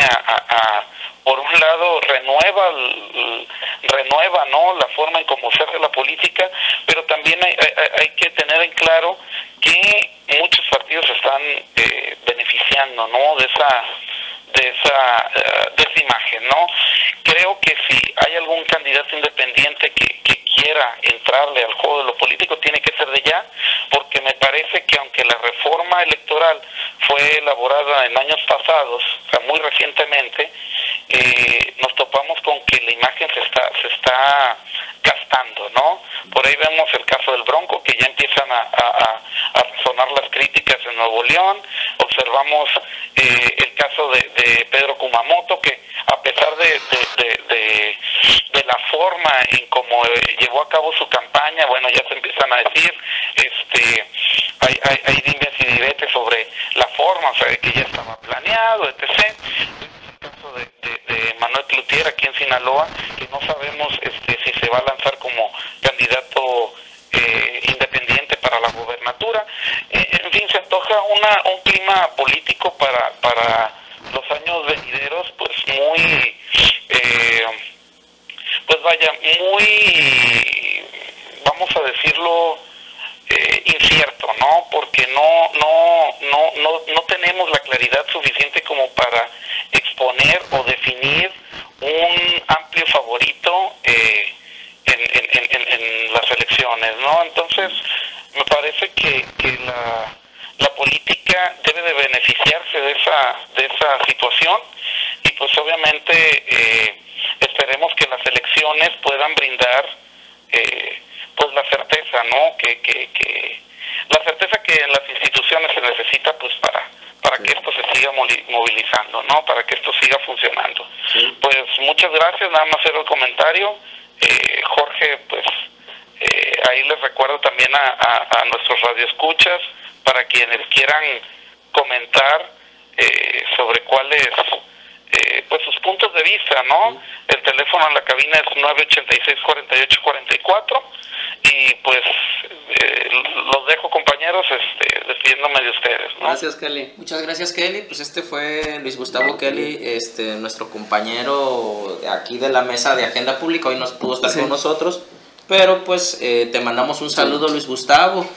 por un lado renueva, ¿no?, la forma en cómo se hace la política, pero también hay que tener en claro que muchos partidos están beneficiando, ¿no?, de esa imagen, ¿no? Creo que si hay algún candidato independiente que quiera entrarle al juego de lo político, tiene que ser de ya, porque me parece que aunque la reforma electoral fue elaborada en años pasados, o sea, muy recientemente, nos topamos con que la imagen se está gastando, ¿no? Por ahí vemos el caso del Bronco, que ya empiezan a sonar las críticas en Nuevo León. Observamos el caso de Pedro Kumamoto, que a pesar de la forma en cómo llevó a cabo su campaña, bueno, ya se empiezan a decir, hay dimes y diretes sobre la forma, o sea, de que ya estaba planeado, etc. El caso de Manuel Cloutier aquí en Sinaloa, que no sabemos si se va a lanzar como candidato independiente para la gobernatura. En fin, se antoja un clima político para los años venideros, pues muy vamos a decirlo, incierto, ¿no? Porque no tenemos la claridad suficiente como para exponer o definir un amplio favorito en las elecciones, ¿no? Entonces, me parece que la política debe de beneficiarse de esa situación, y pues obviamente esperemos que las elecciones puedan brindar pues la certeza, ¿no? Que la certeza que en las instituciones se necesita, pues para que esto se siga movilizando, ¿no? Para que esto siga funcionando. Sí. Pues muchas gracias, nada más era el comentario. Jorge, pues ahí les recuerdo también a nuestros radioescuchas, para quienes quieran comentar sobre cuáles pues sus puntos de vista, ¿no? El teléfono en la cabina es 986-4844, y pues los dejo, compañeros, despidiéndome de ustedes, ¿no? Gracias, Kelly. Muchas gracias, Kelly. Pues este fue Luis Gustavo Kelly, nuestro compañero de aquí de la mesa de Agenda Pública. Hoy no pudo estar con nosotros, pero pues te mandamos un saludo, Luis Gustavo.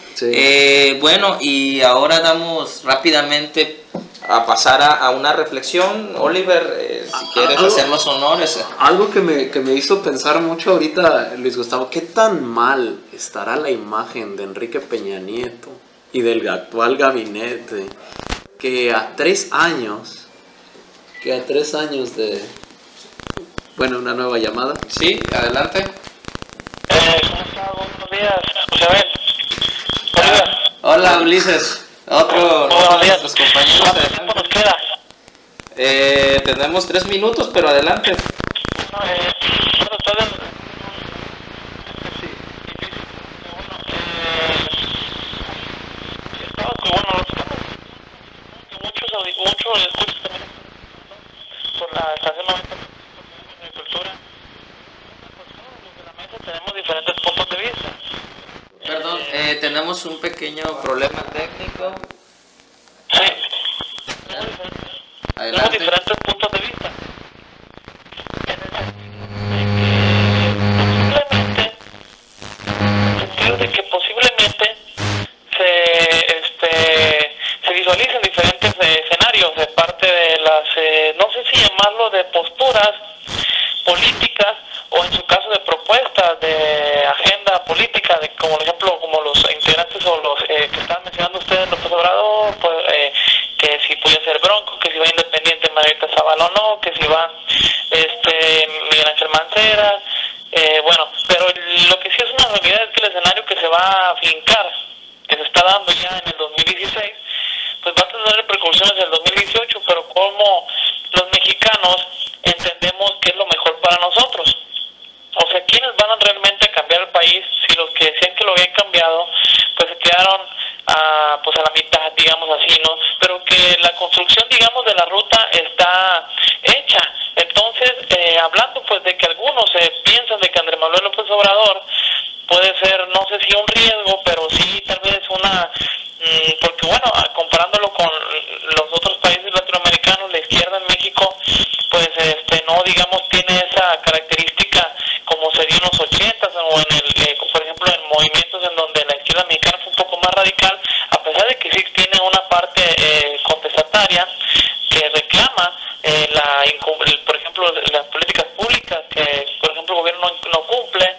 Bueno, y ahora damos rápidamente a pasar a una reflexión. Oliver, si quieres hacer los honores. Algo que me hizo pensar mucho ahorita, Luis Gustavo, ¿qué tan mal estará la imagen de Enrique Peña Nieto y del actual gabinete que a 3 años de... Bueno, una nueva llamada. Sí, adelante. ¿Cómo está? Buenos días, José Abel. Oliver. Hola, Ulises. Otro de nuestros compañeros. ¿Cuánto tiempo nos queda? Tenemos 3 minutos, pero adelante. Bueno, está bien. Sí, difícil. Estaba que bueno, los muchos escuchas también por la estación 90 de cultura. Desde la mesa tenemos diferentes puntos de vista. Perdón, tenemos un pequeño problema técnico. Sí. Adelante. Tenemos diferentes puntos de vista. En el sentido de que posiblemente se visualicen diferentes escenarios de parte de las, no sé si llamarlo de posturas políticas o en su caso de propuestas de agenda política, de como por ejemplo como los integrantes o los que estaban mencionando ustedes, López Obrador, pues, que si puede ser Bronco, que si va independiente Margarita Zavala o no, que si va Miguel Ángel Mancera, bueno, pero lo que sí es una realidad es que el escenario que se va a afincar, que se está dando ya en el 2016, pues va a tener repercusiones en el 2018, pero como los mexicanos entendemos que es lo mejor para nosotros. O sea, ¿quiénes van a realmente cambiar el país? Si los que decían que lo habían cambiado, pues se quedaron pues a la mitad, digamos así, ¿no? Pero que la construcción, digamos, de la ruta está hecha. Entonces, hablando pues de que algunos piensan de que Andrés Manuel López Obrador puede ser, no sé si un riesgo, pero sí tal vez una... porque bueno, comparándolo con los otros países latinoamericanos, la izquierda en México, pues no, digamos, tiene esa característica como se dio en los 80s o en el, por ejemplo, en movimientos en donde la izquierda mexicana fue un poco más radical, a pesar de que sí tiene una parte contestataria que reclama por ejemplo, las políticas públicas que, por ejemplo, el gobierno no cumple,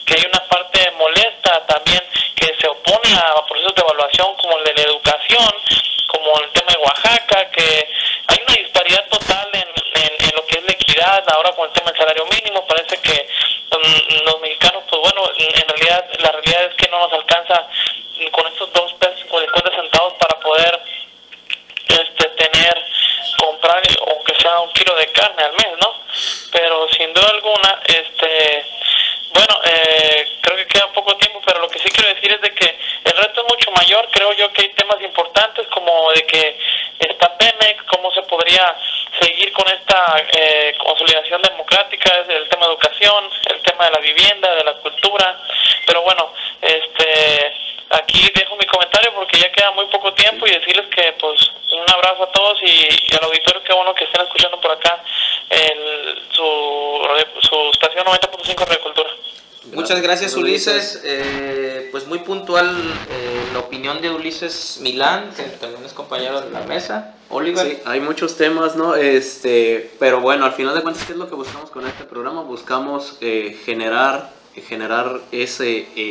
que hay una parte molesta también que se opone a procesos de evaluación como el de la educación, como el tema de Oaxaca, que hay una disparidad total en lo que es la equidad, ahora con el tema del salario mínimo, parece que los mexicanos, pues bueno, en realidad, la realidad es que no nos alcanza con estos 2 pesos con 50 centavos para poder comprar, aunque sea 1 kilo de carne al mes, ¿no? Pero sin duda alguna, bueno, creo que queda poco tiempo, pero lo que sí quiero decir es de que el reto es mucho mayor. Creo yo que hay temas importantes como de que está Pemex, cómo se podría seguir con esta consolidación democrática, es el tema de educación, el tema de la vivienda, de la cultura, pero bueno, aquí dejo mi comentario porque ya queda muy poco tiempo y decirles que pues un abrazo a todos y al auditorio, que bueno que estén escuchando por acá su estación 90.5 Radio Cultura. Muchas gracias, Ulises. Pues muy puntual la opinión de Ulises Milán, que también es compañero de la mesa. Oliver. Sí, hay muchos temas, ¿no? Pero bueno, al final de cuentas, ¿qué es lo que buscamos con este programa? Buscamos generar esa duda,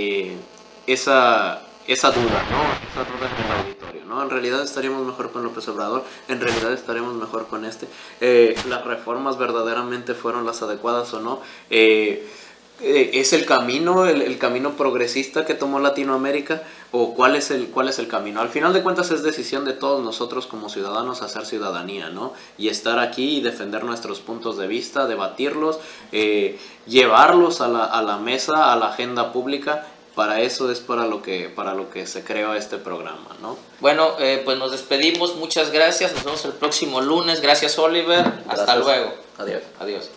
¿no? Esa duda en el auditorio, ¿no? En realidad estaríamos mejor con López Obrador, en realidad estaremos mejor con las reformas verdaderamente fueron las adecuadas o no. ¿Es el camino, el camino progresista que tomó Latinoamérica? ¿O cuál es el camino? Al final de cuentas es decisión de todos nosotros como ciudadanos hacer ciudadanía, ¿no? Y estar aquí y defender nuestros puntos de vista, debatirlos, llevarlos a la mesa, a la agenda pública. Para eso es para lo que se creó este programa, ¿no? Bueno, pues nos despedimos. Muchas gracias. Nos vemos el próximo lunes. Gracias, Oliver. Hasta luego. Adiós. Adiós.